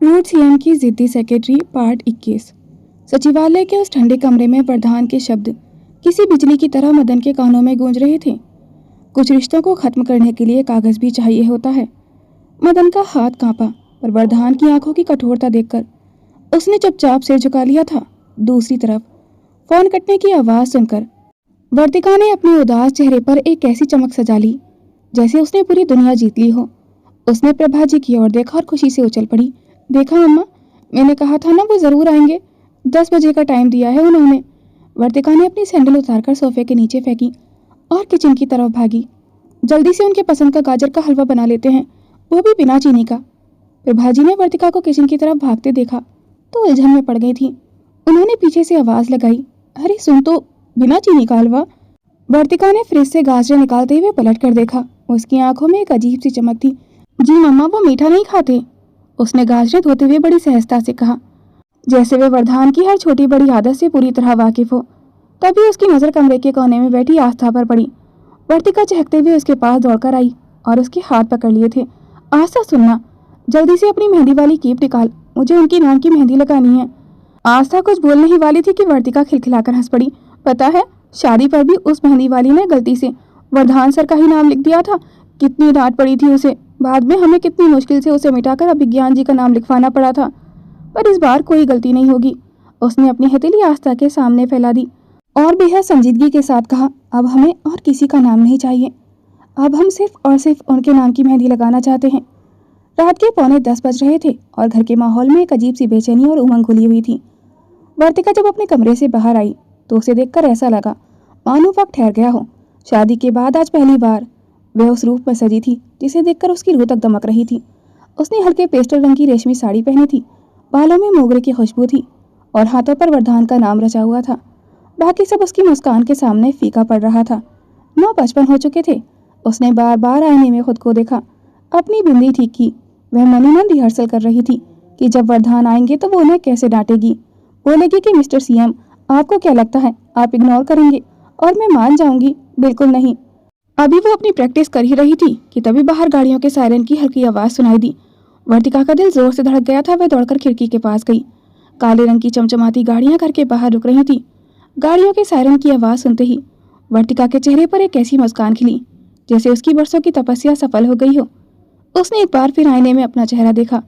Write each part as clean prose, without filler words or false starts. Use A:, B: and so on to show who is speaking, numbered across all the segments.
A: पूर्व सीएम की जिद्दी सेक्रेटरी पार्ट 21। सचिवालय के उस ठंडे कमरे में प्रधान के शब्द किसी बिजली की तरह मदन के कानों में गूंज रहे थे। कुछ रिश्तों को खत्म करने के लिए कागज भी चाहिए होता है। मदन का हाथ कांपा, पर प्रधान की आंखों की कठोरता देखकर उसने चुपचाप सिर झुका लिया था। दूसरी तरफ फोन कटने की आवाज सुनकर वर्तिका ने अपने उदास चेहरे पर एक ऐसी चमक सजा ली जैसे उसने पूरी दुनिया जीत ली हो। उसने प्रभा जी की ओर देखा और खुशी से उछल पड़ी। देखा अम्मा, मैंने कहा था ना वो जरूर आएंगे। 10 बजे का टाइम दिया है उन्होंने। वर्तिका ने अपनी सैंडल उतारकर सोफे के नीचे फेंकी और किचन की तरफ भागी। जल्दी से उनके पसंद का गाजर का हलवा बना लेते हैं, वो भी बिना चीनी का। प्रभा जी ने वर्तिका को किचन की तरफ भागते देखा तो उलझन में पड़ गई थी। उन्होंने पीछे से आवाज लगाई, अरे सुन तो, बिना चीनी का हलवा। वर्तिका ने फ्रिज से गाजर निकालते हुए पलट कर देखा। उसकी आंखों में एक अजीब सी चमक थी। जी मम्मा, वो मीठा नहीं खाते, उसने गाजरें धोते हुए बड़ी सहजता से कहा, जैसे वे वर्धान की हर छोटी बड़ी आदत से पूरी तरह वाकिफ हो। तभी उसकी नजर कमरे के कोने में बैठी आस्था पर पड़ी। वर्तिका चहकते हुए उसके पास दौड़कर आई और उसके हाथ पकड़ लिए थे। आस्था सुनना, जल्दी से अपनी मेहंदी वाली कीप निकाल, मुझे उनकी नाम की मेहंदी लगानी है। आस्था कुछ बोलने ही वाली थी कि वर्तिका खिलखिलाकर हंस पड़ी। पता है, शादी पर भी उस मेहंदी वाली ने गलती से वर्धान सर का ही नाम लिख दिया था। कितनी डांट पड़ी थी उसे। बाद में हमें कितनी मुश्किल से उसे मिटाकर अभिज्ञान जी का नाम लिखवाना पड़ा था। पर इस बार कोई गलती नहीं होगी। उसने अपनी हथेली आस्था के सामने फैला दी और बेहद संजीदगी के साथ कहा, अब हमें और किसी का नाम नहीं चाहिए। अब हम सिर्फ और सिर्फ उनके नाम की मेहंदी लगाना चाहते हैं। रात के 9:45 बज रहे थे और घर के माहौल में एक अजीब सी बेचैनी और उमंग घुली हुई थी। वर्तिका जब अपने कमरे से बाहर आई तो उसे देखकर ऐसा लगा मानो वक्त ठहर गया हो। शादी के बाद आज पहली बार वह उस रूप में सजी थी जिसे देखकर उसकी रूह तक दमक रही थी। उसने हल्के पेस्टल रंग की रेशमी साड़ी पहनी थी, बालों में मोगरे की खुशबू थी और हाथों पर वर्धान का नाम रचा हुआ था। बाकी सब उसकी मुस्कान के सामने फीका पड़ रहा था। 9:55 हो चुके थे। उसने बार बार आईने में खुद को देखा, अपनी बिंदी ठीक की। वह मन ही मन रिहर्सल कर रही थी कि जब वर्धान आएंगे तो वो उन्हें कैसे डांटेगी। बोलेगी कि मिस्टर सीएम, आपको क्या लगता है आप इग्नोर करेंगे और मैं मान जाऊंगी? बिल्कुल नहीं। अभी वो अपनी प्रैक्टिस कर ही रही थी कि तभी बाहर गाड़ियों के सायरन की हल्की आवाज सुनाई दी। वर्तिका का दिल जोर से धड़क गया था। वह दौड़कर खिड़की के पास गई। काले रंग की चमचमाती गाड़ियां घर के बाहर रुक रही थी। गाड़ियों के सायरन की आवाज सुनते ही वर्तिका के चेहरे पर एक ऐसी मुस्कान खिली जैसे उसकी बरसों की तपस्या सफल हो गई हो। उसने एक बार फिर आईने में अपना चेहरा देखा,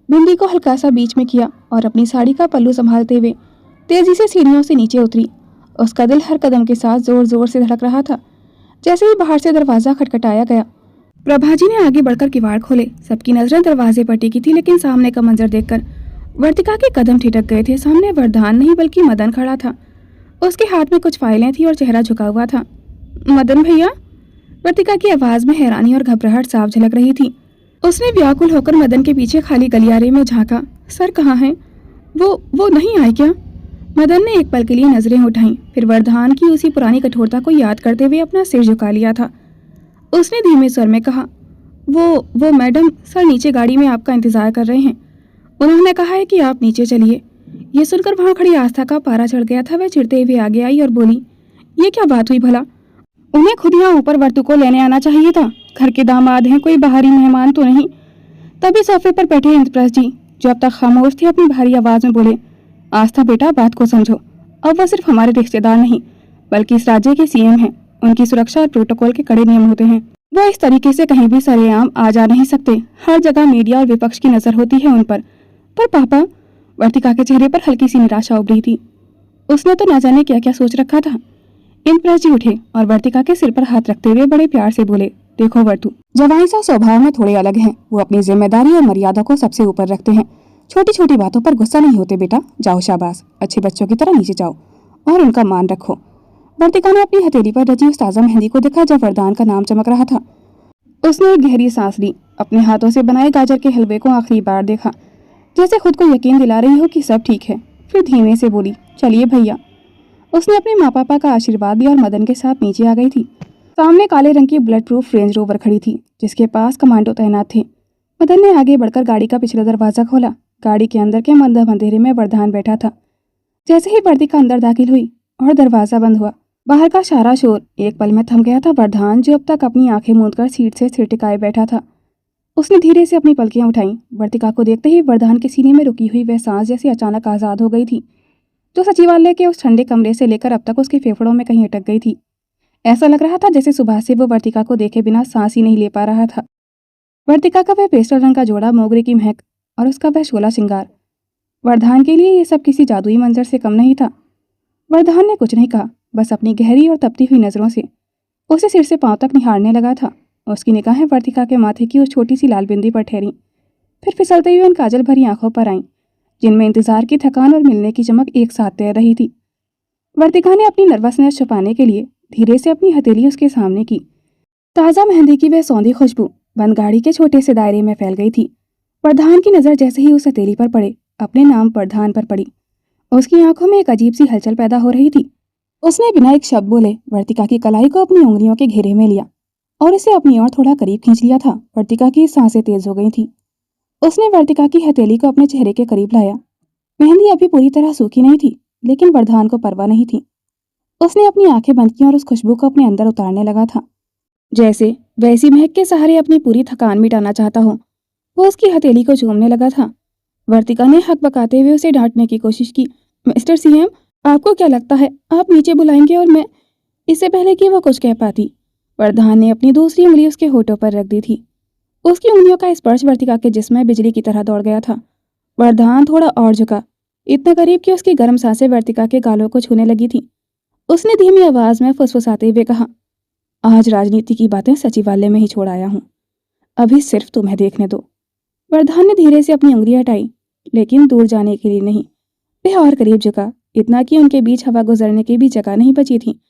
A: बिंदी को हल्का सा बीच में किया और अपनी साड़ी का पल्लू संभालते हुए तेजी से सीढ़ियों से नीचे उतरी। उसका दिल हर कदम के साथ जोर जोर से धड़क रहा था। जैसे ही बाहर से दरवाजा खटखटाया गया, प्रभा जी ने आगे बढ़कर किवाड़ खोले। सबकी नजरें दरवाजे पर टिकी थी, लेकिन सामने का मंजर देखकर वर्तिका के कदम ठिठक गए थे। सामने वर्धान नहीं बल्कि मदन खड़ा था। उसके हाथ में कुछ फाइलें थी और चेहरा झुका हुआ था। मदन भैया? वर्तिका की आवाज में हैरानी और घबराहट साफ झलक रही थी। उसने व्याकुल होकर मदन के पीछे खाली गलियारे में झांका। सर कहाँ हैं? वो नहीं आए क्या? मदन ने एक पल के लिए नजरें उठाईं, फिर वर्धान की उसी पुरानी कठोरता को याद करते हुए अपना सिर झुका लिया था। उसने धीमे स्वर में कहा, वो मैडम, सर नीचे गाड़ी में आपका इंतजार कर रहे हैं। उन्होंने कहा है कि आप नीचे चलिए। ये सुनकर वहां खड़ी आस्था का पारा चढ़ गया था। वह चिढ़ते हुए आगे आई और बोली, ये क्या बात हुई भला? उन्हें खुद यहाँ ऊपर वर्तु को लेने आना चाहिए था। घर के दामाद हैं, कोई बाहरी मेहमान तो नहीं। तभी सोफे पर बैठे इंद्रप्रस्थ जी, जो अब तक खामोश थे, अपनी भारी आवाज में बोले, आस्था बेटा, बात को समझो। अब वो सिर्फ हमारे रिश्तेदार नहीं बल्कि इस राज्य के सीएम हैं। उनकी सुरक्षा और प्रोटोकॉल के कड़े नियम होते हैं। वो इस तरीके से कहीं भी सरेआम आ जा नहीं सकते। हर जगह मीडिया और विपक्ष की नजर होती है उन पर पापा? वर्तिका के चेहरे पर हल्की सी निराशा उभरी थी। उसने तो न जाने क्या क्या सोच रखा था। इंद्रप्रस्थ जी उठे और वर्तिका के सिर पर हाथ रखते हुए बड़े प्यार से बोले, देखो वर्तु, जवाई सा स्वभाव में थोड़े अलग हैं। वो अपनी जिम्मेदारी और मर्यादा को सबसे ऊपर रखते हैं। छोटी छोटी बातों पर गुस्सा नहीं होते बेटा। जाओ शाबाश, अच्छे बच्चों की तरह नीचे जाओ और उनका मान रखो। वर्तिका ने अपनी हथेली पर रची उस ताजा मेहंदी को देखा जब वरदान का नाम चमक रहा था। उसने एक गहरी सांस ली, अपने हाथों से बनाए गाजर के हलवे को आखिरी बार देखा, जैसे खुद को यकीन दिला रही हो कि सब ठीक है। फिर धीमे से बोली, चलिए भैया। उसने अपने माँ पापा का आशीर्वाद दिया और मदन के साथ नीचे आ गई थी। सामने काले रंग की बुलेट प्रूफ रेंज रोवर खड़ी थी जिसके पास कमांडो तैनात थे। मदन ने आगे बढ़कर गाड़ी का पिछला दरवाजा खोला। गाड़ी के अंदर के मंद अंधेरे में वर्धान बैठा था। जैसे ही वर्तिका अंदर दाखिल हुई और दरवाजा बंद हुआ, बाहर का सारा शोर एक पल में थम गया था। वर्धान, जो अब तक अपनी आंखें मूंदकर सीट से सिर टिकाए बैठा था, उसने धीरे से अपनी पलकियां उठाईं। वर्तिका को देखते ही वरदान के सीने में रुकी हुई वह सांस जैसे अचानक आजाद हो गई थी, जो सचिवालय के उस ठंडे कमरे से लेकर अब तक उसके फेफड़ों में कहीं अटक गई थी। ऐसा लग रहा था जैसे सुबह से वो वर्तिका को देखे बिना सांस ही नहीं ले पा रहा था। वर्तिका का वह पेस्टल रंग का जोड़ा, मोगरे की महक और उसका वह शोला श्रृंगार, वरदान के लिए ये सब किसी जादुई मंजर से कम नहीं था। वरदान ने कुछ नहीं कहा, बस अपनी गहरी और तपती हुई नजरों से उसे सिर से पांव तक निहारने लगा था। उसकी निगाहें वर्तिका के माथे की उस छोटी सी लाल बिंदी पर ठहरी, फिर फिसलते हुए उन काजल भरी आंखों पर आईं, जिनमें इंतजार की थकान और मिलने की चमक एक साथ तैर रही थी। वर्तिका ने अपनी नर्वसनेस छुपाने के लिए धीरे से अपनी हथेली उसके सामने की। ताज़ा मेहंदी की वह सौंधी खुशबू बंद गाड़ी के छोटे से दायरे में फैल गई थी। प्रधान की नज़र जैसे ही उस हथेली पर पड़े, अपने नाम प्रधान पर पड़ी। उसकी आंखों में एक अजीब सी हलचल पैदा हो रही थी। उसने बिना एक शब्द बोले वर्तिका की कलाई को अपनी उंगलियों के घेरे में लिया और इसे अपनी ओर थोड़ा करीब खींच लिया था। वर्तिका की सांसें तेज हो गई थी। उसने वर्तिका की हथेली को अपने चेहरे के करीब लाया। मेहंदी अभी पूरी तरह सूखी नहीं थी, लेकिन प्रधान को परवाह नहीं थी। उसने अपनी आंखें बंद की और उस खुशबू को अपने अंदर उतारने लगा था, जैसे वैसी महक के सहारे अपनी पूरी थकान मिटाना चाहता हो। वो उसकी हथेली को चूमने लगा था। वर्तिका ने हक बकाते हुए उसे डांटने की कोशिश की। मिस्टर सीएम, आपको क्या लगता है आप नीचे बुलाएंगे और मैं? इससे पहले कि वो कुछ कह पाती, प्रधान ने अपनी दूसरी उंगली उसके होठों पर रख दी थी। उसकी उंगलियों का स्पर्श वर्तिका के जिस्म में बिजली की तरह दौड़ गया था। प्रधान थोड़ा और झुका, इतना करीब कि उसकी गर्म सांसें वर्तिका के गालों को छूने लगी थी। उसने धीमी आवाज में फुसफुसाते हुए कहा, आज राजनीति की बातें सचिवालय में ही छोड़ आया हूँ, अभी सिर्फ तुम्हें देखने दो। प्रधान ने धीरे से अपनी उंगली हटाई, लेकिन दूर जाने के लिए नहीं। वह और करीब झुका, इतना कि उनके बीच हवा गुजरने की भी जगह नहीं बची थी।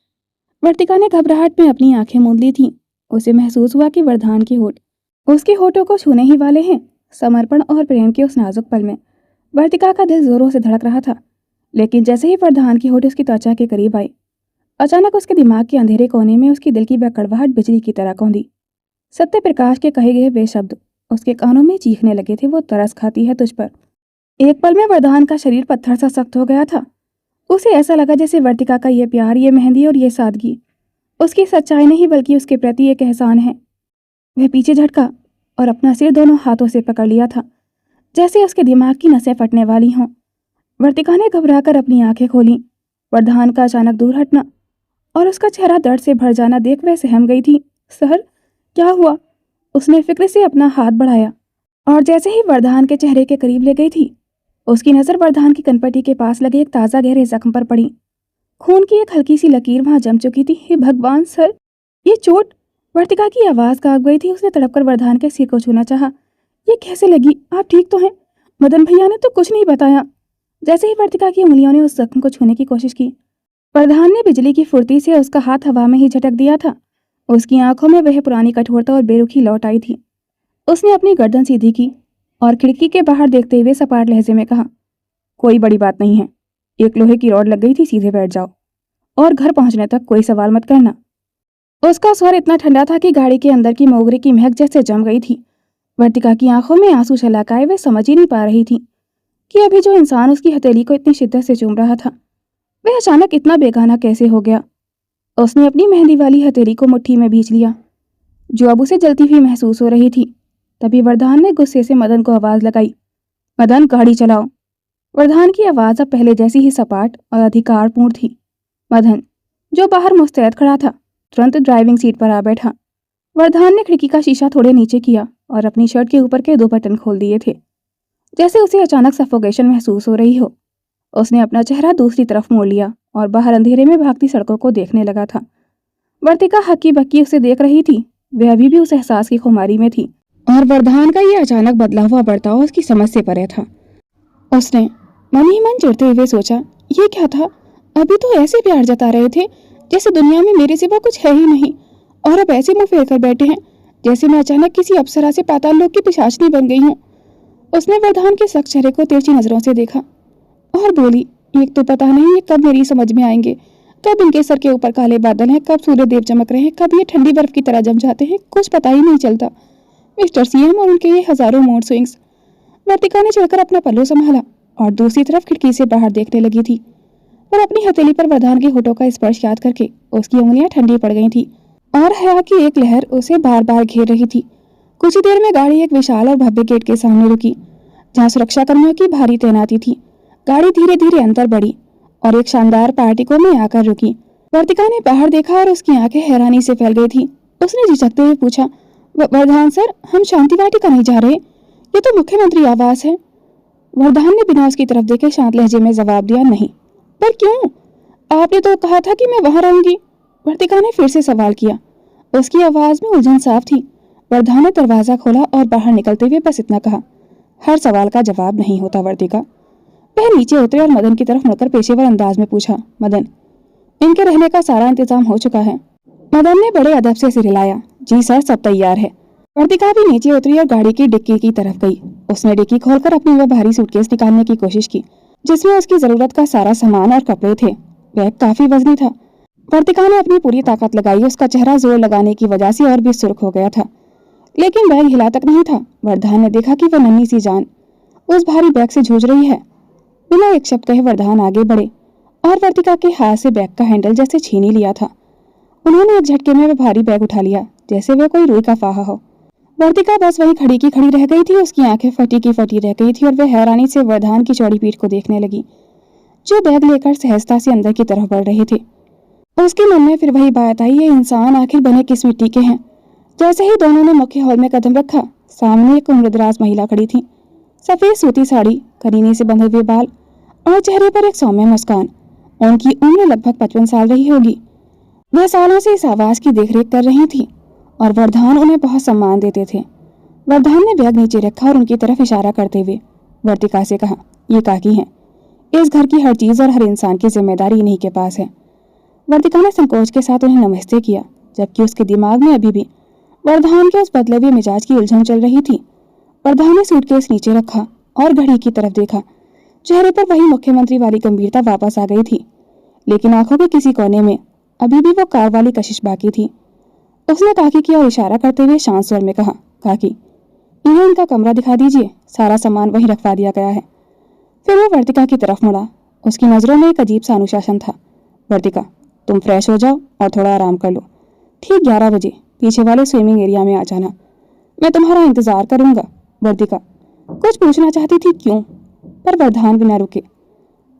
A: वर्तिका ने घबराहट में अपनी आंखें मूंद ली थीं। उसे महसूस हुआ कि वरदान के होठ उसके होठों को छूने ही वाले हैं। समर्पण और प्रेम के उस नाजुक पल में वर्तिका का दिल जोरों से धड़क रहा था, लेकिन जैसे ही वरदान के होठ उसकी त्वचा के करीब आए, अचानक उसके दिमाग के अंधेरे कोने में उसकी दिल की वह कड़वाहट बिजली की तरह कौंधी। सत्य प्रकाश के कहे गए वे शब्द उसके कानों में चीखने लगे थे, वो तरस खाती है तुझ पर। एक पल में वरदान का शरीर पत्थर सा सख्त हो गया था। उसे ऐसा लगा जैसे वर्तिका का ये प्यार, ये मेहंदी और ये सादगी उसकी सच्चाई नहीं बल्कि उसके प्रति एक एहसान है। वह पीछे झटका और अपना सिर दोनों हाथों से पकड़ लिया था, जैसे उसके दिमाग की नसें फटने वाली हों। वर्तिका ने घबराकर अपनी आंखें खोलीं। वरदान का अचानक दूर हटना और उसका चेहरा दर्द से भर जाना देख वह सहम गई थी। सर, क्या हुआ? उसने फिक्र से अपना हाथ बढ़ाया और जैसे ही वरदान के चेहरे के करीब ले गई थी, उसकी नज़र वरदान की कनपटी के पास लगे एक ताज़ा गहरे जख्म पर पड़ी। खून की एक हल्की सी लकीर वहां जम चुकी थी। हे भगवान सर, ये चोट! वर्तिका की आवाज़ कांप गई थी। उसने तड़पकर वरदान के सिर को छूना चाहा। ये कैसे लगी? आप ठीक तो हैं? मदन भैया ने तो कुछ नहीं बताया। जैसे ही वर्तिका की उंगलियों ने उस जख्म को छूने की कोशिश की, प्रधान ने बिजली की फुर्ती से उसका हाथ हवा में ही झटक दिया था। उसकी आंखों में वह पुरानी कठोरता और बेरुखी लौट आई थी। उसने अपनी गर्दन सीधी की और खिड़की के बाहर देखते हुए सपाट लहजे में कहा, कोई बड़ी बात नहीं है, एक लोहे की रॉड लग गई थी, सीधे बैठ जाओ और घर पहुंचने तक कोई सवाल मत करना। उसका स्वर इतना ठंडा था कि गाड़ी के अंदर की मोगरे की महक जैसे जम गई थी। वर्तिका की आंखों में आंसू छलक आए। वे समझ ही नहीं पा रही थी कि अभी जो इंसान उसकी हथेली को इतनी शिद्दत से चूम रहा था, वह अचानक इतना बेगाना कैसे हो गया। उसने अपनी मेहंदी वाली हथेली को मुट्ठी में भींच लिया, जो अब उसे जलती हुई महसूस हो रही थी। तभी वरदान ने गुस्से से मदन को आवाज लगाई, मदन, गाड़ी चलाओ। वरदान की आवाज अब पहले जैसी ही सपाट और अधिकारपूर्ण थी। मदन, जो बाहर मुस्तैद खड़ा था, तुरंत ड्राइविंग सीट पर आ बैठा। वरदान ने खिड़की का शीशा थोड़े नीचे किया और अपनी शर्ट के ऊपर के 2 बटन खोल दिए थे, जैसे उसे अचानक सफोकेशन महसूस हो रही हो। उसने अपना चेहरा दूसरी तरफ मोड़ लिया और बाहर अंधेरे में भागती सड़कों को देखने लगा था। वर्तिका हक्की बक्की उसे देख रही थी। वह अभी भी उस एहसास की खुमारी में थी और वरदान का ये अचानक बदला हुआ बर्ताव उसकी समझ से परे था। उसने मन ही मन चिढ़ते हुए सोचा, ये क्या था? अभी तो ऐसे प्यार जता रहे थे जैसे दुनिया में मेरे सिवा कुछ है ही नहीं, और अब ऐसे मुंह फेर कर बैठे हैं जैसे मैं अचानक किसी अप्सरा से पाताल लोक की पिशाचनी बन गई हूँ। उसने वरदान के सख्त चेहरे को तिरछी नजरों से देखा और बोली, एक तो पता नहीं ये कब मेरी समझ में आएंगे, कब इनके सर के ऊपर काले बादल हैं, कब सूर्य देव चमक रहे हैं, कब ये ठंडी बर्फ की तरह जम जाते हैं, कुछ पता ही नहीं चलता। मिस्टर सीएम और उनके ये हजारों मूड स्विंग्स। वर्तिका ने चढ़कर अपना पल्लू संभाला और दूसरी तरफ खिड़की से बाहर देखने लगी थी, और अपनी हथेली पर वरदान के होठों का स्पर्श याद करके उसकी उंगलियां ठंडी पड़ गई थी और हया की एक लहर उसे बार बार घेर रही थी। कुछ ही देर में गाड़ी एक विशाल और भव्य गेट के सामने रुकी, जहाँ सुरक्षाकर्मियों की भारी तैनाती थी। गाड़ी धीरे धीरे अंदर बढ़ी और एक शानदार पार्टिको में आकर रुकी। वर्तिका ने बाहर देखा और उसकी आंखें हैरानी से फैल गई थी। उसने झिझकते हुए पूछा, वरदान सर, हम शांति वाटिका नहीं जा रहे, ये तो मुख्यमंत्री आवास है। वरदान ने बिना उसकी तरफ देखे शांत लहजे में जवाब दिया, नहीं। पर क्यों? आपने तो कहा था कि मैं वहां रहूंगी। वर्तिका ने फिर से सवाल किया। उसकी आवाज में उलझन साफ थी। वरदान ने दरवाजा खोला और बाहर निकलते हुए बस इतना कहा, हर सवाल का जवाब नहीं होता वर्तिका। वह नीचे उतरे और मदन की तरफ मुड़कर पेशेवर अंदाज में पूछा, मदन, इनके रहने का सारा इंतजाम हो चुका है? मदन ने बड़े अदब से सिर हिलाया, जी सर, सब तैयार है। वर्तिका भी नीचे उतरी और गाड़ी की डिक्की की तरफ गई। उसने डिक्की खोलकर अपनी वह भारी सूटकेस निकालने की कोशिश की, जिसमें उसकी जरूरत का सारा सामान और कपड़े थे। बैग काफी वजनी था। वर्तिका ने अपनी पूरी ताकत लगाई। उसका चेहरा जोर लगाने की वजह से और भी सुर्ख हो गया था, लेकिन बैग हिला तक नहीं था। वरदान ने देखा कि वह नन्ही सी जान उस भारी बैग से जूझ रही है। बिना एक शब्द कहे वरदान आगे बढ़े और वर्तिका के हाथ से बैग का हैंडल जैसे छीन ही लिया था। उन्होंने एक झटके में वह भारी बैग उठा लिया, जैसे वह कोई रुई का फाहा हो। वर्तिका बस वहीं खड़ी की खड़ी रह गई थी। उसकी आंखें फटी की फटी रह गई थी और वह हैरानी से वरदान की चौड़ी पीठ को देखने लगी, जो बैग लेकर सहजता से अंदर की तरफ बढ़ रहे थे। उसके मन में फिर वही बात आई, ये इंसान आखिर बने किस मिट्टी के हैं। जैसे ही दोनों ने मुख्य हॉल में कदम रखा, सामने एक उम्रदराज महिला खड़ी थी। सफेद सूती साड़ी, करीने से बंधे हुए बाल और चेहरे पर एक सौम्य मुस्कान। उनकी उम्र लगभग 55 साल रही होगी। वह सालों से इस आवास की देखरेख कर रही थी और वरदान उन्हें बहुत सम्मान देते थे। वरदान ने बैग नीचे रखा और उनकी तरफ इशारा करते हुए वर्तिका से कहा, ये काकी हैं। इस घर की हर चीज और हर इंसान की जिम्मेदारी इन्हीं के पास है। वर्तिका ने संकोच के साथ उन्हें नमस्ते किया, जबकि उसके दिमाग में अभी भी वरदान के उस बदले हुए मिजाज की उलझन चल रही थी। वरदान ने सूटकेस नीचे रखा और घड़ी की तरफ देखा। चेहरे पर वही मुख्यमंत्री वाली गंभीरता वापस आ गई थी, लेकिन आंखों के किसी कोने में अभी भी वो कार वाली कशिश बाकी थी। उसने काकी की ओर इशारा करते हुए शांत स्वर में कहा, काकी, इन्हें इनका कमरा दिखा दीजिए, सारा सामान वहीं रखवा दिया गया है। फिर वो वर्तिका की तरफ मुड़ा। उसकी नजरों में एक अजीब सा अनुशासन था। वर्तिका, तुम फ्रेश हो जाओ और थोड़ा आराम कर लो। ठीक 11 बजे पीछे वाले स्विमिंग एरिया में आ जाना, मैं तुम्हारा इंतजार करूंगा। वर्तिका कुछ पूछना चाहती थी, क्यों, पर वरदान बिना रुके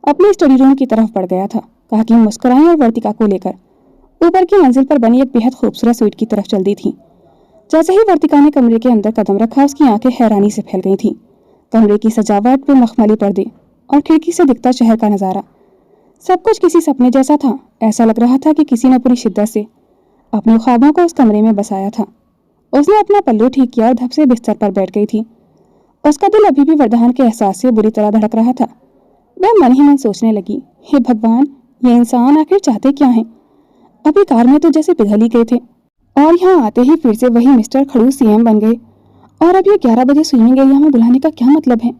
A: अपने स्टडी रूम की तरफ बढ़ गया था। काकी मुस्कुराई और वर्तिका को लेकर ऊपर की मंजिल पर बनी एक बेहद खूबसूरत स्वीट की तरफ चल दी थी। जैसे ही वर्तिका ने कमरे के अंदर कदम रखा, उसकी आंखें हैरानी से फैल गई थीं। कमरे की सजावट पे मखमली पर्दे और खिड़की से दिखता शहर का नजारा, सब कुछ किसी सपने जैसा था। ऐसा लग रहा था कि किसी ने पूरी शिद्दत से अपने ख्वाबों को उस कमरे में बसाया था। उसने अपना पल्लू ठीक किया और धप से बिस्तर पर बैठ गई थी। उसका दिल अभी भी वरदान के एहसास से बुरी तरह धड़क रहा था। वह मन ही मन सोचने लगी, हे भगवान, ये इंसान आखिर चाहते क्या हैं? अभी कार में तो जैसे पिघल ही गए थे और यहाँ आते ही फिर से वही मिस्टर खड़ूस सीएम बन गए। और अब ये 11 बजे स्विमिंग एरिया में बुलाने का क्या मतलब है?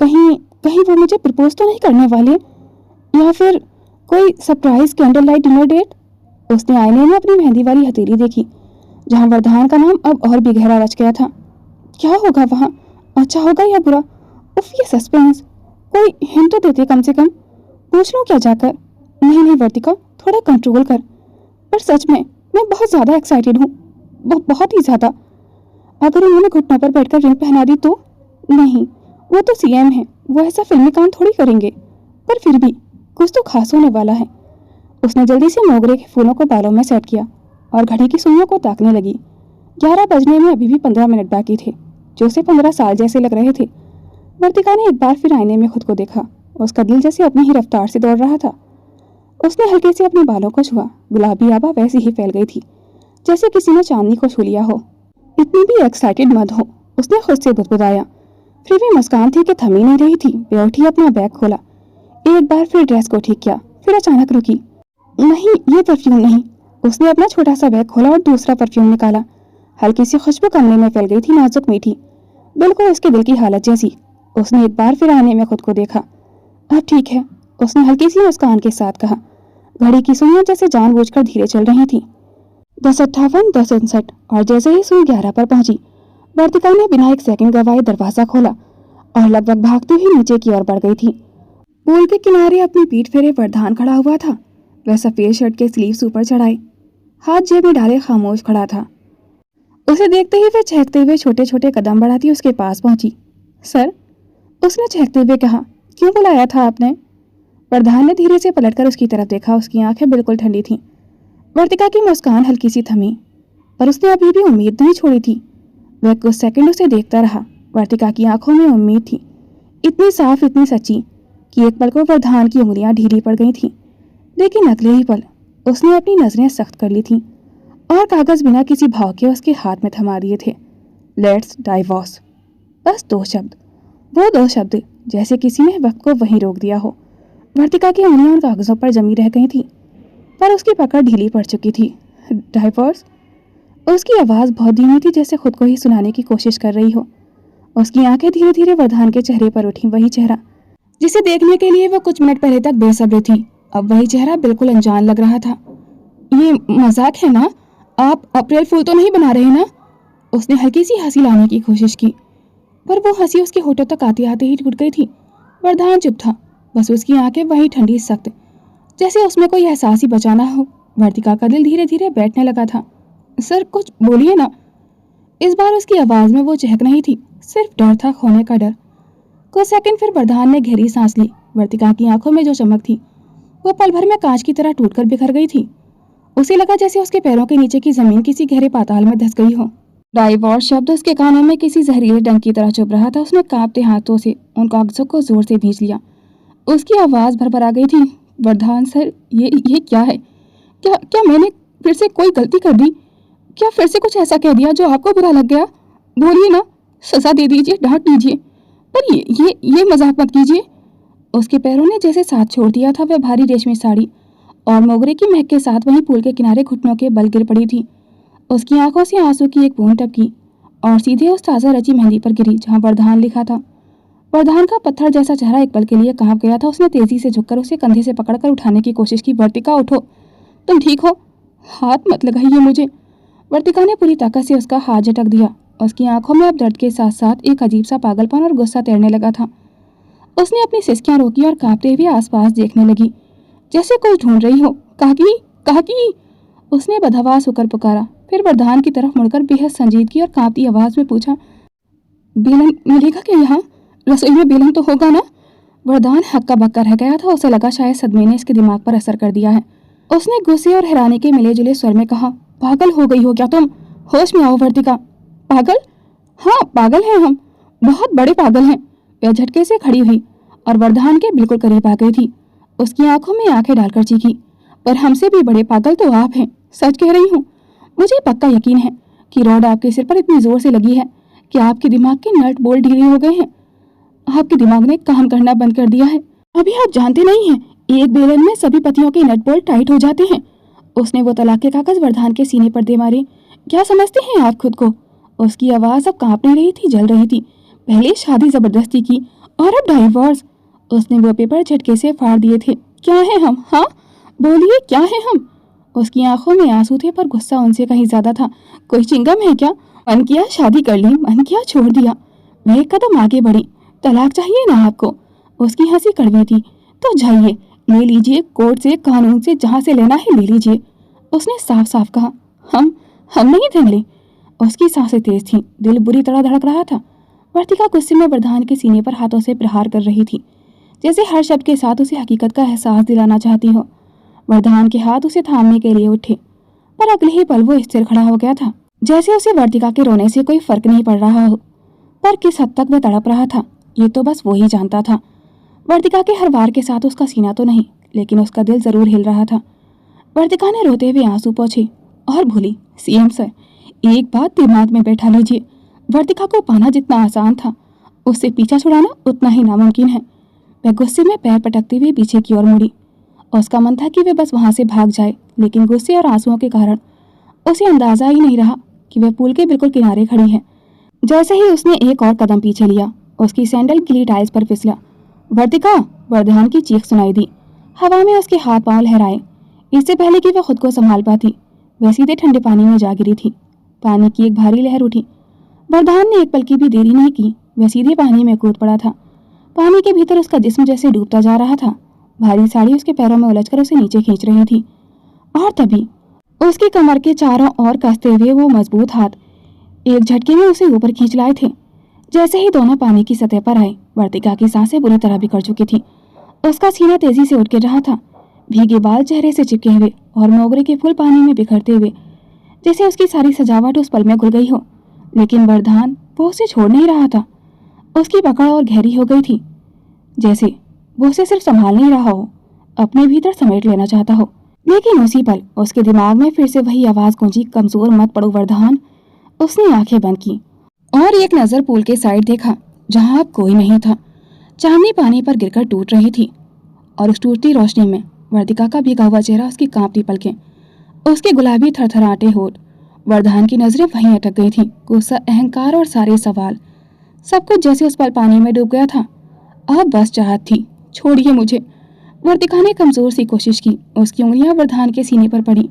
A: कहीं कहीं वो मुझे प्रपोज तो नहीं करने वाले, या फिर कोई surprise candle light dinner date? उसने आईने में अपनी मेहंदी वाली हथेली देखी, जहाँ वरदान का नाम अब और भी गहरा रच गया था। क्या होगा वहाँ? अच्छा होगा या बुरा? उफ, ये सस्पेंस। कोई हिंट तो देते कम से कम। पूछ लूं क्या जाकर? नहीं नहीं वर्तिका, थोड़ा कंट्रोल कर। पर सच में मैं बहुत ज्यादा एक्साइटेड हूँ, बहुत ही ज्यादा। अगर उन्होंने घुटनों पर बैठकर रिंग पहना दी तो? नहीं, वो तो सीएम है, वो ऐसा फिल्मी काम थोड़ी करेंगे। पर फिर भी कुछ तो खास होने वाला है। उसने जल्दी से मोगरे के फूलों को बालों में सेट किया और घड़ी की सुइयों को ताकने लगी। 11 बजने में अभी भी 15 मिनट बाकी थे, जो उसे 15 साल जैसे लग रहे थे। वर्तिका ने एक बार फिर आईने में खुद को देखा। उसका दिल जैसे अपनी ही रफ्तार से दौड़ रहा था। उसने हल्के से अपने बालों को छुआ। गुलाबी आभा वैसे ही फैल गई थी, जैसे किसी ने चांदनी को छू लिया हो। इतनी भी एक्साइटेड मत हो, उसने खुद से बुदबुदाया। फिर भी मुस्कान थी कि थम ही नहीं रही थी। वे उठी, अपना बैग खोला, एक बार फिर ड्रेस को ठीक किया, फिर अचानक रुकी। नहीं, ये परफ्यूम नहीं। उसने अपना छोटा सा बैग खोला और दूसरा परफ्यूम निकाला। हल्की सी खुशबू कमरे में फैल गई थी, नाजुक मीठी, बिल्कुल उसके दिल की हालत जैसी। उसने एक बार फिर आईने में खुद को देखा। अब ठीक है, उसने हल्की सी मुस्कान के साथ कहा। घड़ी की सुइयां जैसे जानबूझकर धीरे चल रही थी। 10:58, 10:59 और जैसे ही सुई 11 पर पहुंची, वर्तिका ने बिना एक सेकंड गवाए दरवाजा खोला और लगभग भागती हुई नीचे की ओर बढ़ गई थी। पूल के किनारे अपनी पीठ फेरे वरदान खड़ा हुआ था। वह सफेद शर्ट के स्लीव्स ऊपर चढ़ाए, हाथ जेब में डाले खामोश खड़ा था। उसे देखते ही वे चहकते हुए छोटे छोटे कदम बढ़ाती उसके पास पहुंची। सर, उसने चहकते हुए कहा, क्यों बुलाया था आपने? प्रधान ने धीरे से पलटकर उसकी तरफ देखा। उसकी आंखें बिल्कुल ठंडी थीं। वर्तिका की मुस्कान हल्की सी थमी, पर उसने अभी भी उम्मीद नहीं छोड़ी थी। वह कुछ सेकंड उसे देखता रहा। वर्तिका की आंखों में उम्मीद थी, इतनी साफ, इतनी सच्ची कि एक पल को प्रधान की उंगलियां ढीली पड़ गई थीं। लेकिन अगले ही पल उसने अपनी नजरें सख्त कर ली थीं और कागज बिना किसी भाव के उसके हाथ में थमा दिए थे। Let's divorce. बस 2 शब्द, वो 2 शब्द जैसे किसी ने वक्त को वहीं रोक दिया हो। वर्तिका की उंगलियां उन कागजों पर जमी रह गई थी, पर उसकी पकड़ ढीली पड़ चुकी थी। डाइवोर्स? उसकी आवाज़ बहुत धीमी थी, जैसे खुद को ही सुनाने की कोशिश कर रही हो। उसकी आंखें धीरे धीरे वर्धान के चेहरे पर उठी, वही चेहरा जिसे देखने के लिए वो कुछ मिनट पहले तक बेसब्र थी। अब वही चेहरा बिल्कुल अनजान लग रहा था। ये मजाक है ना? आप अप्रैल फूल तो नहीं बना रहे ना? उसने हल्की सी हंसी लाने की कोशिश की, पर वो हंसी उसके होठों तक आते आते ही टूट गई थी। वर्धान चुप था, बस उसकी आंखें वही ठंडी सख्त, जैसे उसमें कोई एहसास ही बचाना हो। वर्तिका का दिल धीरे धीरे बैठने लगा था। सर, कुछ बोलिए ना। इस बार उसकी आवाज में वो चहक नहीं थी, सिर्फ डर था, खोने का डर। कुछ सेकंड फिर प्रधान ने गहरी सांस ली। वर्तिका की आंखों में जो चमक थी वो पल भर में कांच की तरह टूटकर बिखर गई थी। उसे लगा जैसे उसके पैरों के नीचे की जमीन किसी गहरे पाताल में धंस गई हो। डाइवोर्स शब्द उसके कानों में किसी जहरीले डंक की तरह चुभ रहा था। उसने कांपते हाथों से उन कागजों को जोर से भींच लिया। उसकी आवाज भरभरा गई थी। वर्धान सर, ये क्या है? क्या क्या मैंने फिर से कोई गलती कर दी? क्या फिर से कुछ ऐसा कह दिया जो आपको बुरा लग गया? बोलिए ना, सजा दे दीजिए, डांट दीजिए, पर ये मजाक मत कीजिए। उसके पैरों ने जैसे साथ छोड़ दिया था। वह भारी रेशमी साड़ी और मोगरे की महक के साथ वहीं पुल के किनारे घुटनों के बल गिर पड़ी थी। उसकी आंखों से आंसू की एक बूंद टपकी और सीधे उस ताज़ा रची मेहंदी पर गिरी जहां वर्धान लिखा था। वर्धान का पत्थर जैसा चेहरा एक पल के लिए कांप गया था। उसने तेजी से झुककर उसे कंधे से पकड़कर उठाने की कोशिश की। वर्तिका, उठो, तुम ठीक हो? हाथ मत लगाइए मुझे। वर्तिका ने पूरी ताकत से उसका हाथ झटक दिया। उसकी आंखों में अब दर्द के साथ साथ एक अजीब सा पागलपन और गुस्सा तैरने लगा था। उसने अपनी सिसकियां रोकी और कांपते हुए आसपास देखने लगी, जैसे कोई ढूंढ रही हो। काकी, काकी, उसने बदहवास होकर पुकारा। फिर वर्धान की तरफ मुड़कर बेहद संजीदगी और कांपती आवाज में पूछा, बेलन मिलेगा क्या यहाँ? रसोई में बेलन तो होगा ना? वर्धान हक्का बक्का रह गया था। उसे लगा शायद सदमे ने इसके दिमाग पर असर कर दिया है। उसने गुस्से और हैरानी के मिले जुले स्वर में कहा, पागल हो गई हो क्या तुम? होश में आओ वर्तिका। पागल? हाँ, पागल हैं हम, बहुत बड़े पागल हैं। वह झटके से खड़ी हुई और वर्धान के बिल्कुल करीब आ गई थी। उसकी आंखों में आंखें डालकर चीखी, पर हमसे भी बड़े पागल तो आप हैं। सच कह रही हूँ। मुझे पक्का यकीन है कि रॉड आपके सिर पर इतनी जोर से लगी है कि आपके दिमाग के नट बोल्ट ढीले हो गए हैं। आपके दिमाग ने काम करना बंद कर दिया है। अभी आप जानते नहीं हैं, एक बेलन में सभी पतियों के नट बोल्ट टाइट हो जाते हैं। उसने वो तलाक के कागज वर्धान के सीने पर दे मारे। क्या समझते हैं आप खुद को? उसकी आवाज अब कांप नहीं रही थी, जल रही थी। पहले शादी जबरदस्ती की और अब डाइवोर्स। उसने वो पेपर झटके से फाड़ दिए थे। क्या है हम? हाँ, बोलिए, क्या है हम? उसकी आंखों में आंसू थे, पर गुस्सा उनसे कहीं ज्यादा था। कोई चिंगम है क्या? मन किया शादी कर ली, मन किया छोड़ दिया। वह एक कदम आगे बढ़ी। तलाक चाहिए ना आपको? उसकी हंसी कड़वी थी। तो जाइए, ले लीजिए, कोर्ट से, कानून से, जहां से लेना है ले लीजिए। उसने साफ साफ कहा। हम नहीं धंगले। उसकी सांसें तेज थीं, दिल बुरी तरह धड़क रहा था। वर्तिका गुस्से में वर्धान के सीने पर हाथों से प्रहार कर रही थी, जैसे हर शब्द के साथ उसे हकीकत का एहसास दिलाना चाहती हो। वर्धान के हाथ उसे थामने के लिए उठे, पर अगले ही पल वो स्थिर खड़ा हो गया था, जैसे उसे वर्तिका के रोने से कोई फर्क नहीं पड़ रहा हो। पर किस हद तक वह तड़प रहा था, ये तो बस वो ही जानता था। वर्तिका के हर वार के साथ उसका सीना तो नहीं, लेकिन उसका दिल जरूर हिल रहा था। वर्तिका ने रोते हुए आंसू पोंछे और बोली, सीएम सर, एक बात दिमाग में बैठा लीजिए, वर्तिका को पाना जितना आसान था, उससे पीछा छुड़ाना उतना ही नामुमकिन है। वह गुस्से में पैर पटकते हुए पीछे की ओर मुड़ी। उसका मन था कि वह बस वहां से भाग जाए, लेकिन गुस्से और आंसुओं के कारण उसे अंदाजा ही नहीं रहा कि वह पुल के बिल्कुल किनारे खड़ी है। जैसे ही उसने एक और कदम पीछे लिया, उसकी सैंडल गीली टाइल्स पर फिसला। वर्तिका! वर्धान की चीख सुनाई दी। हवा में उसके हाथ पांव लहराए। इससे पहले कि वह खुद को संभाल पाती, वह सीधे ठंडे पानी में जा गिरी थी। पानी की एक भारी लहर उठी। वर्धान ने एक पल की भी देरी नहीं की, वह सीधे पानी में कूद पड़ा था। पानी के भीतर उसका जिस्म जैसे डूबता जा रहा था। भारी साड़ी उसके पैरों में उलझकर उसे नीचे खींच रही थी। और तभी उसकी कमर के चारों ओर कसते हुए वो मजबूत हाथ एक झटके में उसे ऊपर खींच लाए थे। जैसे ही दोनों पानी की सतह पर आए, वर्तिका की सांसें बुरी तरह बिखर चुकी थी। उसका सीना तेजी से उठ गिर रहा था, भीगे बाल चेहरे से चिपके हुए और मोगरे के फूल पानी में बिखरते हुए, जैसे उसकी सारी सजावट उस पल में घुल गई हो। लेकिन वरदान वो उसे छोड़ नहीं रहा था। उसकी पकड़ और गहरी हो गई थी, जैसे वो उसे सिर्फ संभाल नहीं रहा हो, अपने भीतर समेट लेना चाहता हो। लेकिन उसी पल उसके दिमाग में फिर से वही आवाज गूंजी, कमजोर मत पड़ो वरदान। उसने आंखें बंद की और एक नजर पूल के साइड देखा, जहां अब कोई नहीं था। चांदनी पानी पर गिरकर टूट रही थी और उस टूटती रोशनी में वर्तिका का भीगा हुआ चेहरा, उसकी कांपती पलकें, उसके गुलाबी थरथराते होठ। वरदान की नजरें वहीं अटक गई थीं। गुस्सा, अहंकार और सारे सवाल, सब कुछ जैसे उस पल पानी में डूब गया था। अब बस चाहत थी, छोड़िए मुझे। वर्तिका ने कमजोर सी कोशिश की। उसकी उंगलियां वरदान के सीने पर पड़ी,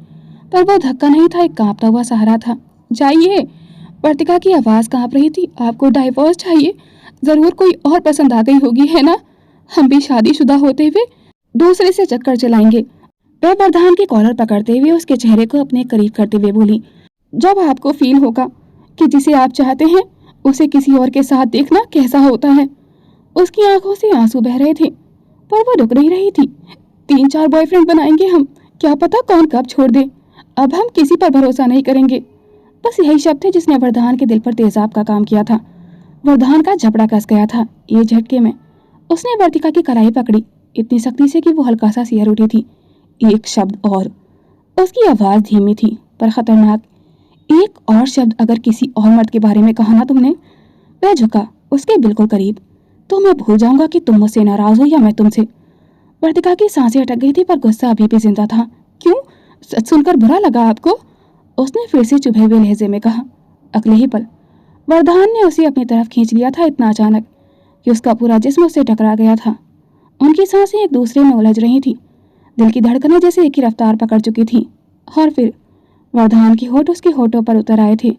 A: पर वो धक्का नहीं था, एक कांपता हुआ सहारा था। जाइए। वर्तिका की आवाज कांप रही थी। आपको डाइवोर्स चाहिए? जरूर कोई और पसंद आ गई होगी, है ना? हम भी शादीशुदा होते हुए दूसरे से चक्कर चलाएंगे। वह वरदान के कॉलर पकड़ते हुए उसके चेहरे को अपने करीब करते हुए बोली, जब आपको फील होगा कि जिसे आप चाहते हैं उसे किसी और के साथ देखना कैसा होता है। उसकी आंखों से आंसू बह रहे थे, पर वो रुक नहीं रही थी। 3-4 बॉयफ्रेंड बनाएंगे हम, क्या पता कौन कब छोड़ दे। अब हम किसी पर भरोसा नहीं करेंगे। बस यही शब्द थे जिसने वरदान के दिल पर तेजाब का काम किया था। वरदान का झपड़ा कस गया था। ये झटके में उसने वर्तिका की कलाई पकड़ी, इतनी सख्ती से कि वो हल्का सा सिहर उठी थी। एक शब्द और। उसकी आवाज धीमी थी पर खतरनाक। एक और शब्द अगर किसी और मर्द के बारे में कहा ना तुमने। वह झुका उसके बिल्कुल करीब, तो मैं भूल जाऊंगा कि तुम मुझसे नाराज हो या मैं तुमसे। वर्तिका की सांसें अटक गई थी, पर गुस्सा अभी भी जिंदा था। क्यों? सच सुनकर बुरा लगा आपको? उसने फिर से चुभे हुए लहजे में कहा। अगले ही पल वरदान ने उसे अपनी तरफ खींच लिया था, इतना अचानक कि उसका पूरा जिस्म उससे टकरा गया था। उनकी सांसें एक दूसरे में उलझ रही थी, दिल की धड़कनें जैसे एक ही रफ्तार पकड़ चुकी थी। और फिर वरदान के होठ उसके होठों पर उतर आए थे।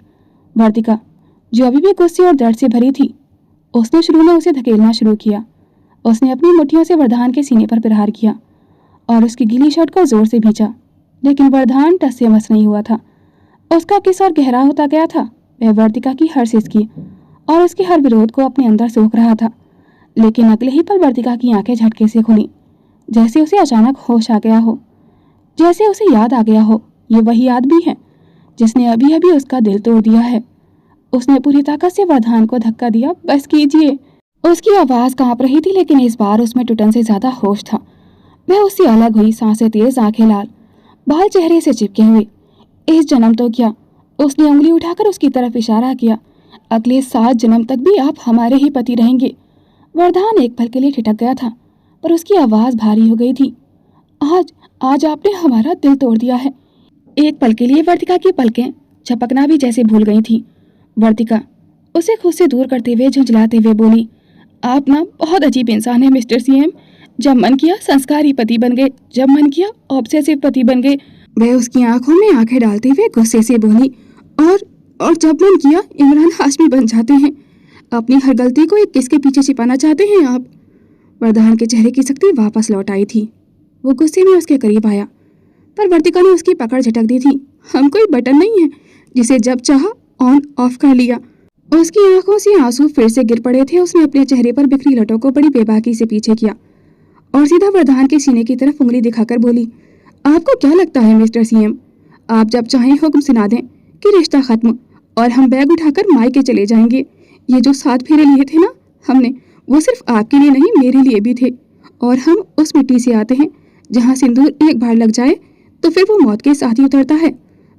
A: वर्तिका, जो अभी भी गुस्से और दर्द से भरी थी, उसने शुरू में उसे धकेलना शुरू किया। उसने अपनी मुट्ठियों से वरदान के सीने पर प्रहार किया और उसकी गीली शर्ट को जोर से भींचा, लेकिन वरदान टस से मस नहीं हुआ था। उसका किस और गहरा होता गया था। वह वर्तिका की हर सिसकी और उसके हर विरोध को अपने अंदर सोख रहा था। लेकिन अगले ही पल वर्तिका की आंखें झटके से खुली, जैसे उसे अचानक होश आ गया हो, जैसे उसे याद आ गया हो, ये वही आदमी है जिसने अभी अभी उसका दिल तोड़ दिया है। उसने पूरी ताकत से वरदान को धक्का दिया। बस कीजिए। उसकी आवाज कांप रही थी, लेकिन इस बार उसमें टुटन से ज्यादा होश था। वह उससे अलग हुई, सांसें तेज, आंखें लाल, बाल चेहरे से चिपके हुए। इस जन्म तो क्या? उसने उंगली उठाकर उसकी तरफ इशारा किया। अगले 7 जन्म तक भी आप हमारे ही पति रहेंगे। वरदान एक पल के लिए ठिठक गया था, पर उसकी आवाज भारी हो गई थी। आज आपने हमारा दिल तोड़ दिया है। एक पल के लिए वर्तिका की पलकें झपकना भी जैसे भूल गई थी। वर्तिका उसे खुद से दूर करते हुए झुंझलाते हुए बोली, आप ना बहुत अजीब इंसान है मिस्टर सीएम। जब मन किया संस्कारी पति बन गए, जब मन किया ऑब्सेसिव पति बन गए। वह उसकी आंखों में आंखें डालते हुए गुस्से से बोली, और जब मन किया इमरान हाशमी बन जाते हैं। अपनी हर गलती को एक किसके पीछे छिपाना चाहते हैं आप? वरदान के चेहरे की शक्ति वापस लौट आई थी। वो गुस्से में उसके करीब आया, पर वर्तिका ने उसकी पकड़ झटक दी थी। हम कोई बटन नहीं है जिसे जब चाहा ऑन ऑफ कर लिया। उसकी आंखों से आंसू फिर से गिर पड़े थे। उसने अपने चेहरे पर बिखरी लटों को बड़ी बेबाकी से पीछे किया और सीधा वरदान के सीने की तरफ उंगली दिखाकर बोली, आपको क्या लगता है मिस्टर सीएम, आप जब चाहें हुक्म सुना दें कि रिश्ता खत्म और हम बैग उठाकर मायके चले जाएंगे। ये जो 7 फेरे लिए थे ना हमने, वो सिर्फ आपके लिए नहीं मेरे लिए भी थे। और हम उस मिट्टी से आते हैं जहाँ सिंदूर एक बार लग जाए तो फिर वो मौत के साथ ही उतरता है।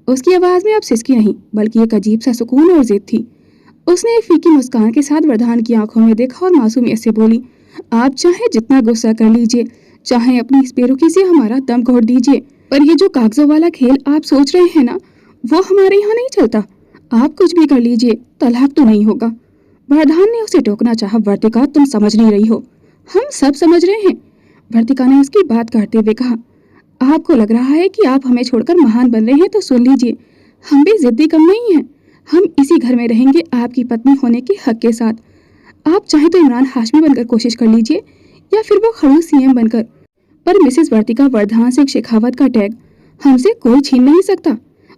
A: उसकी आवाज में अब सिसकी नहीं, बल्कि एक अजीब सा सुकून और जिद थी। उसने एक फीकी मुस्कान के साथ वरदान की आंखों में देखा और मासूमियत से बोली, आप चाहे जितना गुस्सा कर लीजिए, चाहे अपनी इस बेरुखी से हमारा दम घोट दीजिए, पर ये जो कागजों वाला खेल आप सोच रहे हैं ना, वो हमारे यहाँ नहीं चलता। आप कुछ भी कर लीजिए, तलाक तो नहीं होगा। वरदान ने उसे टोकना चाहा। वर्तिका, तुम समझ नहीं रही हो, हम सब समझ रहे हैं। वर्तिका ने उसकी बात काटते हुए कहा, आपको लग रहा है कि आप हमें छोड़कर महान बन रहे हैं, तो सुन लीजिए, हम भी जिद्दी कम नहीं हैं। हम इसी घर में रहेंगे आपकी पत्नी होने के हक के साथ। आप चाहे तो इमरान हाशमी बनकर कोशिश कर लीजिए या फिर वो खड़ूस सीएम बनकर, पर मिसेस वर्तिका वरदान सिंह शेखावत का टैग हमसे कोई छीन नहीं सकता।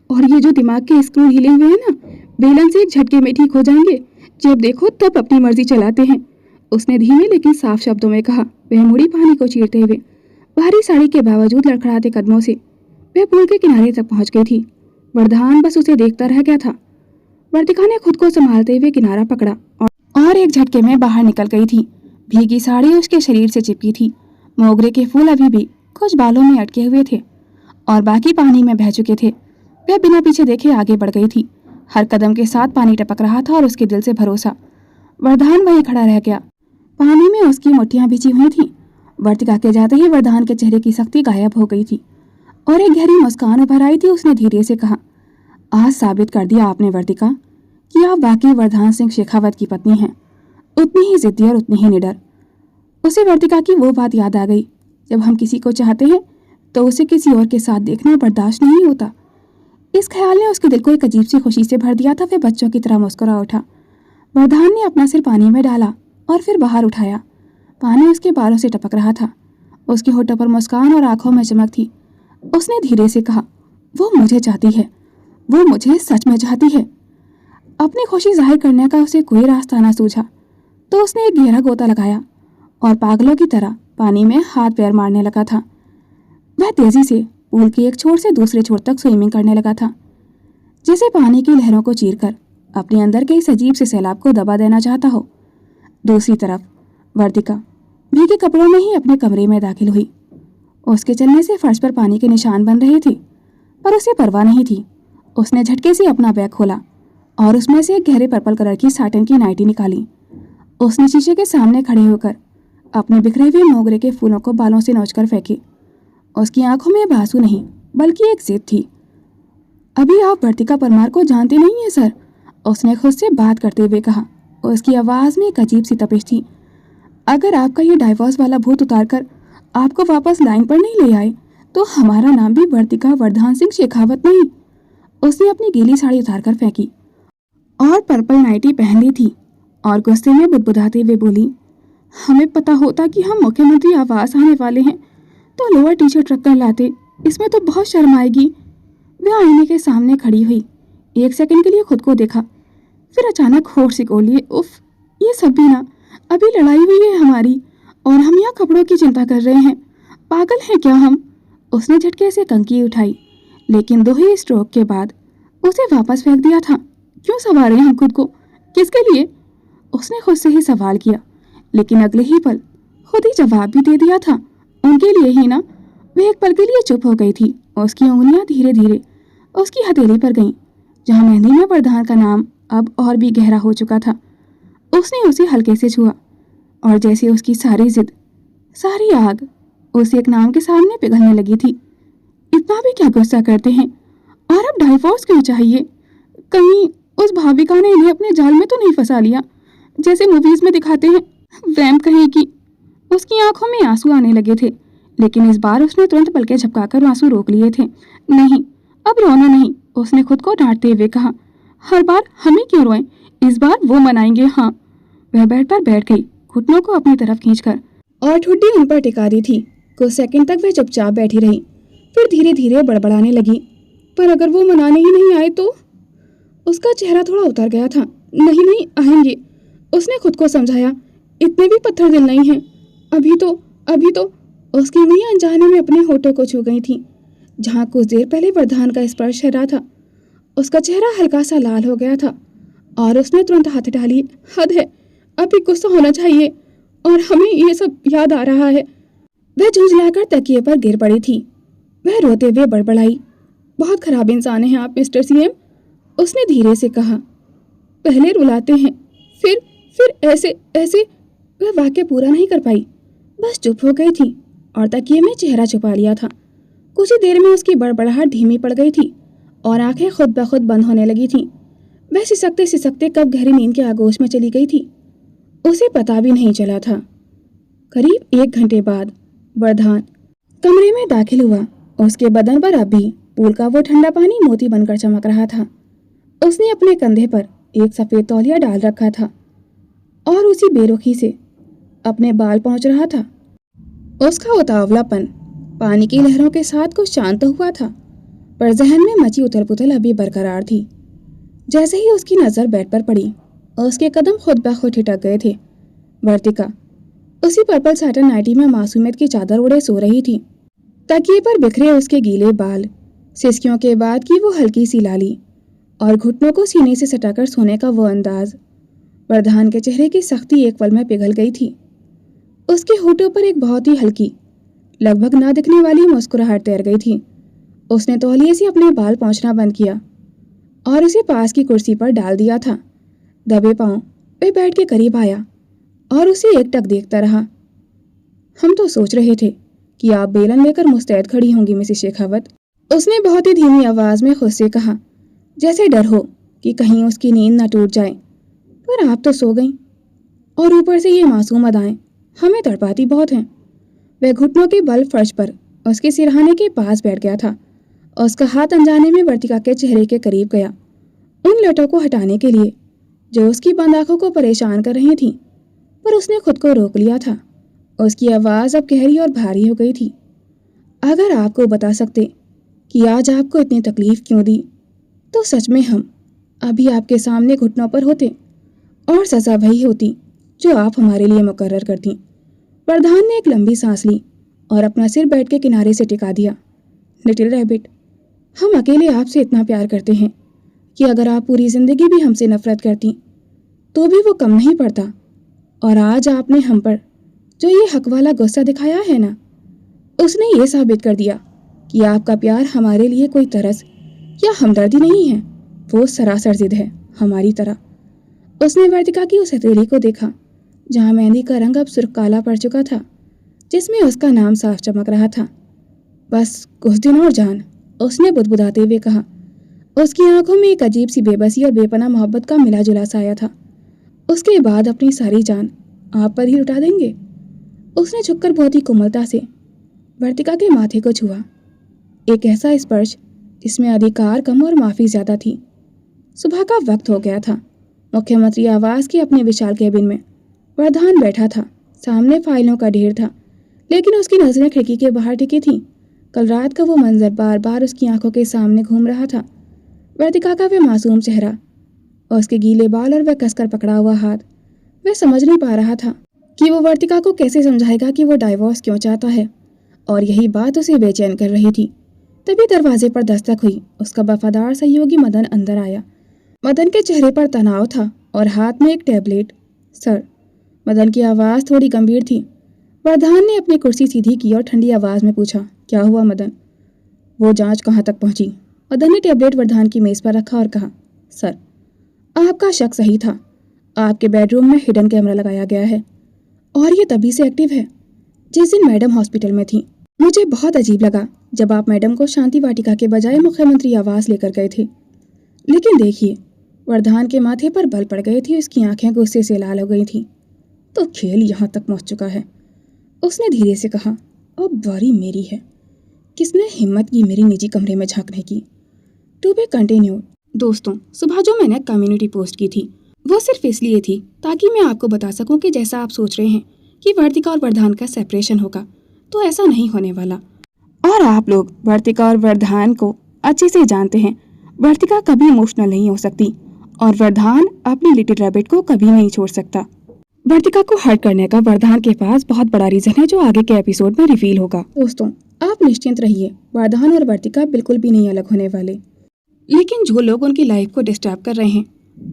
A: और ये जो दिमाग के स्क्रू हिले हुए हैं ना, बेलन से एक झटके में ठीक हो जाएंगे, जब देखो तब अपनी मर्जी चलाते हैं, उसने धीमे लेकिन साफ शब्दों में कहा। वह मुड़ी पानी को चीरते हुए भारी साड़ी के बावजूद लड़खड़ाते कदमों से वह पुल के किनारे तक पहुंच गई थी। वरदान बस उसे देखता रह गया था। वर्तिका ने खुद को संभालते हुए किनारा पकड़ा और एक झटके में बाहर निकल गई थी। भीगी साड़ी उसके शरीर से चिपकी थी। मोगरे के फूल अभी भी कुछ बालों में अटके हुए थे और बाकी पानी में बह चुके थे। वह बिना पीछे देखे आगे बढ़ गई थी। हर कदम के साथ पानी टपक रहा था और उसके दिल से भरोसा। वरदान वहीं खड़ा रह गया। पानी में उसकी मुट्ठियां भिजी हुई थी। वर्तिका के जाते ही वरदान के चेहरे की सख्ती गायब हो गई थी और एक गहरी मुस्कान उभर आई थी। उसने धीरे से कहा, आज साबित कर दिया आपने वर्तिका कि आप वाकई वरदान सिंह शेखावत की पत्नी हैं, उतनी ही जिद्दी और उतनी ही निडर। उसे वर्तिका की वो बात याद आ गई, जब हम किसी को चाहते हैं तो उसे किसी और के साथ देखना बर्दाश्त नहीं होता। इस ख्याल ने उसके दिल को एक अजीब सी खुशी से भर दिया था। वह बच्चों की तरह मुस्कुरा उठा। वरदान ने अपना सिर पानी में डाला और फिर बाहर उठाया। पानी उसके बालों से टपक रहा था। उसके होठों पर मुस्कान और आंखों में चमक थी। उसने धीरे से कहा, वो मुझे चाहती है, वो मुझे सच में चाहती है। अपनी खुशी जाहिर करने का उसे कोई रास्ता ना सूझा तो उसने एक गहरा गोता लगाया और पागलों की तरह पानी में हाथ पैर मारने लगा था। वह तेजी से पूल के एक छोर से दूसरे छोर तक स्विमिंग करने लगा था, जैसे पानी की लहरों को चीरकर अपने अंदर के इस अजीब से सैलाब को दबा देना चाहता हो। दूसरी तरफ वर्तिका भीगे कपड़ों में ही अपने कमरे में दाखिल हुई। उसके चलने से फर्श पर पानी के निशान बन रहे थे, पर उसे परवाह नहीं थी। उसने झटके से अपना बैग खोला और उसमें से एक गहरे पर्पल कलर की साटन की नाइटी निकाली। उसने शीशे के सामने खड़े होकर अपने बिखरे हुए मोगरे के फूलों को बालों से नोचकर फेंके। उसकी आंखों में बासु नहीं बल्कि एक जिद थी। अभी आप वर्तिका परमार को जानते नहीं हैं सर, उसने खुद से बात करते हुए कहा। उसकी आवाज़ में एक अजीब सी तपिश थी। अगर आपका ये डाइवोर्स वाला भूत उतारकर आपको वापस लाइन पर नहीं ले आए तो हमारा नाम भी वर्तिका वरदान सिंह शेखावत नहीं। उसने अपनी गीली साड़ी उतारकर फेंकी और पर्पल नाइटी पहन ली थी और गुस्से में बुदबुदाते हुए बोली, हमें पता होता कि हम मुख्यमंत्री आवास आने वाले हैं तो लोअर टी शर्ट रखकर लाते, इसमें तो बहुत शर्म आएगी। वह आईने के सामने खड़ी हुई, एक सेकंड के लिए खुद को देखा, फिर अचानक होश सिकोड़ लिए। उफ, ये सब भी ना, अभी लड़ाई हुई है हमारी और हम यहाँ कपड़ों की चिंता कर रहे हैं। पागल हैं क्या हम? उसने झटके से कंकी उठाई, लेकिन 2 ही स्ट्रोक के बाद उसे वापस फेंक दिया था। क्यों संवारे हम खुद को, किसके लिए? उसने खुद से ही सवाल किया, लेकिन अगले ही पल खुद ही जवाब भी दे दिया था, उनके लिए ही ना। वह एक पल के लिए चुप हो गई थी। उसकी उंगलियां धीरे धीरे उसकी हथेली पर गईं, जहां मेहंदी में वरदान का नाम अब और भी गहरा हो चुका था। उसने उसे हल्के से छुआ और जैसे उसकी सारी जिद, सारी आग उसे एक नाम के सामने पिघलने लगी थी। इतना भी क्या गुस्सा करते हैं, और अब डाइवोर्स क्यों चाहिए? कहीं उस भाविका ने इन्हें अपने जाल में तो नहीं फंसा लिया, जैसे मूवीज में दिखाते हैं। वैम्प कहेगी। उसकी आंखों में आंसू आने लगे थे, लेकिन इस बार उसने तुरंत पलकें झपकाकर आंसू रोक लिए थे। नहीं, अब रोना नहीं, उसने खुद को डांटते हुए कहा। हर बार हम ही क्यों रोएं? इस बार वो मनाएंगे। हाँ। वह बेड पर बैठ गई, घुटनों को अपनी तरफ खींचकर, और ठुड्डी उन पर टिका दी थी। कुछ सेकंड तक वह चुपचाप बैठी रही, फिर धीरे धीरे बड़बड़ाने लगी, पर अगर वो मनाने ही नहीं आए तो? उसका चेहरा थोड़ा उतर गया था। नहीं नहीं, आएंगे, उसने खुद को समझाया। इतने भी पत्थर दिल नहीं हैं। अभी तो उसकी उंगलियां अनजाने में अपने होठों को छू गई थी, जहां कुछ देर पहले वरदान का स्पर्श रहा था। उसका चेहरा हल्का सा लाल हो गया था और उसने तुरंत हाथ डाली। हद है, अभी गुस्सा होना चाहिए, और हमें ये सब याद आ रहा है। वह झुंझलाकर तकिए पर गिर पड़ी थी। वह रोते हुए बड़बड़ाई। बहुत खराब इंसान हैं आप मिस्टर सीएम, उसने धीरे से कहा। पहले रुलाते हैं, फिर ऐसे। वह वाक्य पूरा नहीं कर पाई, बस चुप हो गई थी और तकिए में चेहरा छुपा लिया था। कुछ ही देर में उसकी बड़बड़ाहट धीमी पड़ गई थी और आंखें खुद ब खुद बंद होने लगी थीं। वह सिसकते सिसकते कब गहरी नींद के आगोश में चली गई थी, उसे पता भी नहीं चला था। करीब 1 घंटे बाद वरदान कमरे में दाखिल हुआ। उसके बदन पर अब भी पूल का वो ठंडा पानी मोती बनकर चमक रहा था। उसने अपने कंधे पर एक सफेद तौलिया डाल रखा था और उसी बेरुखी से अपने बाल पहुंच रहा था। उसका उतावलापन पानी की लहरों के साथ कुछ शांत हुआ था, पर जहन में मची उथल पुथल अभी बरकरार थी। जैसे ही उसकी नज़र बेड पर पड़ी उसके कदम खुद ब खुद ठिठक गए थे। वर्तिका उसी पर्पल सैटन नाइटी में मासूमियत की चादर ओढ़े सो रही थी। तकिए पर बिखरे उसके गीले बाल, सिसकियों के बाद की वो हल्की सी लाली और घुटनों को सीने से सटाकर सोने का वो अंदाज। वरदान के चेहरे की सख्ती एक पल में पिघल गई थी। उसके होठों पर एक बहुत ही हल्की, लगभग ना दिखने वाली मुस्कुराहट तैर गई थी। उसने तौलिए से अपने बाल पोंछना बंद किया और उसे पास की कुर्सी पर डाल दिया था। दबे पांव वे बेड के करीब आया और उसे एकटक देखता रहा। हम तो सोच रहे थे कि आप बेलन लेकर मुस्तैद खड़ी होंगी मिसेस शेखावत, उसने बहुत ही धीमी आवाज में खुद से कहा, जैसे डर हो कि कहीं उसकी नींद न टूट जाए। पर आप तो सो गईं और ऊपर से ये मासूम अदाएं हमें तड़पाती बहुत हैं। वह घुटनों के बल फर्श पर उसके सिरहाने के पास बैठ गया था। उसका हाथ अनजाने में वर्तिका के चेहरे के करीब गया, उन लटों को हटाने के लिए जो उसकी बंद आंखों को परेशान कर रही थीं। पर उसने खुद को रोक लिया था। उसकी आवाज़ अब गहरी और भारी हो गई थी। अगर आपको बता सकते कि आज आपको इतनी तकलीफ क्यों दी, तो सच में हम अभी आपके सामने घुटनों पर होते और सजा वही होती जो आप हमारे लिए मुकर्रर करती। प्रधान ने एक लंबी सांस ली और अपना सिर बेड के किनारे से टिका दिया। लिटिल रैबिट, हम अकेले आपसे इतना प्यार करते हैं कि अगर आप पूरी जिंदगी भी हमसे नफरत करती तो भी वो कम नहीं पड़ता। और आज आपने हम पर जो ये हक वाला गुस्सा दिखाया है ना, उसने ये साबित कर दिया कि आपका प्यार हमारे लिए कोई तरस या हमदर्दी नहीं है, वो सरासर जिद है हमारी तरह। उसने वर्तिका की उस हथेली को देखा जहाँ मेहंदी का रंग अब सुर्ख काला पड़ चुका था, जिसमें उसका नाम साफ चमक रहा था। बस कुछ दिन और जान, उसने बुदबुदाते हुए कहा। उसकी आंखों में एक अजीब सी बेबसी और बेपनाह मोहब्बत का मिला जुला सा आया था। उसके बाद अपनी सारी जान आप पर ही लुटा देंगे। उसने झुककर बहुत ही कोमलता से वर्तिका के माथे को छुआ, एक ऐसा स्पर्श जिसमें अधिकार कम और माफी ज्यादा थी। सुबह का वक्त हो गया था। मुख्यमंत्री आवास के अपने विशाल केबिन में प्रधान बैठा था। सामने फाइलों का ढेर था, लेकिन उसकी नजरें खिड़की के बाहर टिकी थीं। कल रात का वो मंजर बार बार उसकी आंखों के सामने घूम रहा था। वर्तिका का वह मासूम चेहरा, उसके गीले बाल और वह कसकर पकड़ा हुआ हाथ। वह समझ नहीं पा रहा था कि वो वर्तिका को कैसे समझाएगा कि वो डाइवोर्स क्यों चाहता है, और यही बात उसे बेचैन कर रही थी। तभी दरवाजे पर दस्तक हुई। उसका वफादार सहयोगी मदन अंदर आया। मदन के चेहरे पर तनाव था और हाथ में एक टैबलेट। सर, मदन की आवाज़ थोड़ी गंभीर थी। प्रधान ने अपनी कुर्सी सीधी की और ठंडी आवाज़ में पूछा, क्या हुआ मदन? वो जांच कहाँ तक पहुंची? मदन ने टैबलेट प्रधान की मेज़ पर रखा और कहा, सर, आपका शक सही था। आपके बेडरूम में हिडन कैमरा लगाया गया है और ये तभी से एक्टिव है जिस दिन मैडम हॉस्पिटल में थी। मुझे बहुत अजीब लगा जब आप मैडम को शांति वाटिका के बजाय मुख्यमंत्री आवास लेकर गए थे। लेकिन देखिए, प्रधान के माथे पर बल पड़ गए थे, उसकी आंखें गुस्से से लाल हो गई थीं। तो खेल यहाँ तक पहुँच चुका है, उसने धीरे से कहा। अब बारी मेरी है। किसने हिम्मत की मेरी निजी कमरे में झांकने की? To be continued. दोस्तों, सुबह जो मैंने कम्युनिटी पोस्ट की थी वो सिर्फ इसलिए थी ताकि मैं आपको बता सकूं कि जैसा आप सोच रहे हैं कि वर्तिका और वरदान का सेपरेशन होगा, तो ऐसा नहीं होने वाला। और आप लोग वर्तिका और वरदान को अच्छे से जानते हैं। वर्तिका कभी इमोशनल नहीं हो सकती और वरदान अपनी लिटिल रैबिट को कभी नहीं छोड़ सकता। वर्तिका को हर्ट करने का वरदान के पास बहुत बड़ा रीजन है जो आगे के एपिसोड में रिवील होगा। दोस्तों, आप निश्चिंत रहिए, वरदान और वर्तिका बिल्कुल भी नहीं अलग होने वाले। लेकिन जो लोग उनकी लाइफ को डिस्टर्ब कर रहे हैं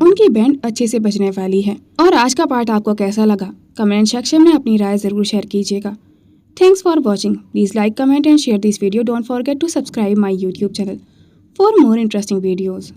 A: उनकी बैंड अच्छे से बजने वाली है। और आज का पार्ट आपको कैसा लगा कमेंट सेक्शन में अपनी राय जरूर शेयर कीजिएगा। Thanks for watching. Please like, comment and share this video. Don't forget to subscribe my YouTube channel for more interesting videos.